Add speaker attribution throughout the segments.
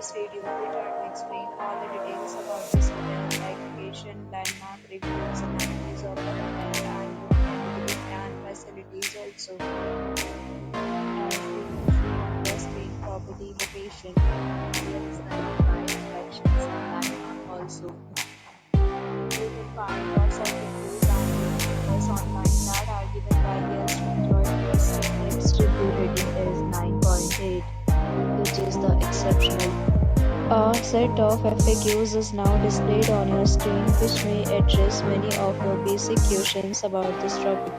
Speaker 1: this video, we try to explain all the details about this hotel, like location, landmark reviews, amenities of the hotel, and facilities also. As we can see on the screen, property location, here is the nearby attractions and landmark also. You will find lots of reviews and reviews online that are given by guests to enjoy this. Next review rating is 9.8, which is the exceptional. A set of FAQs is now displayed on your screen, which may address many of your basic questions about this property.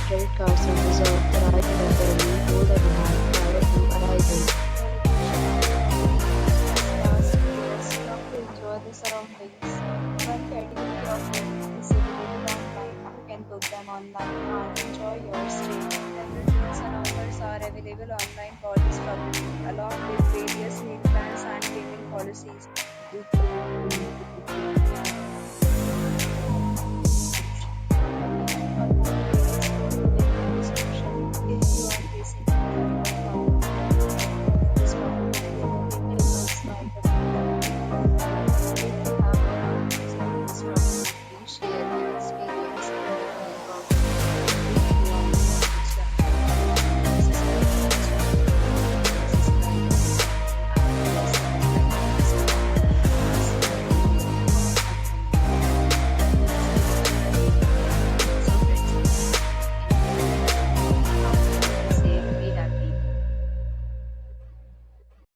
Speaker 1: Credit cards and reserve the right to temporarily hold a demand prior to arrival. To enjoy the surroundings. One category of rooms is available online. You can book them online and enjoy your stay. Several deals and offers are available online for this property, along with various meal plans and payment policies.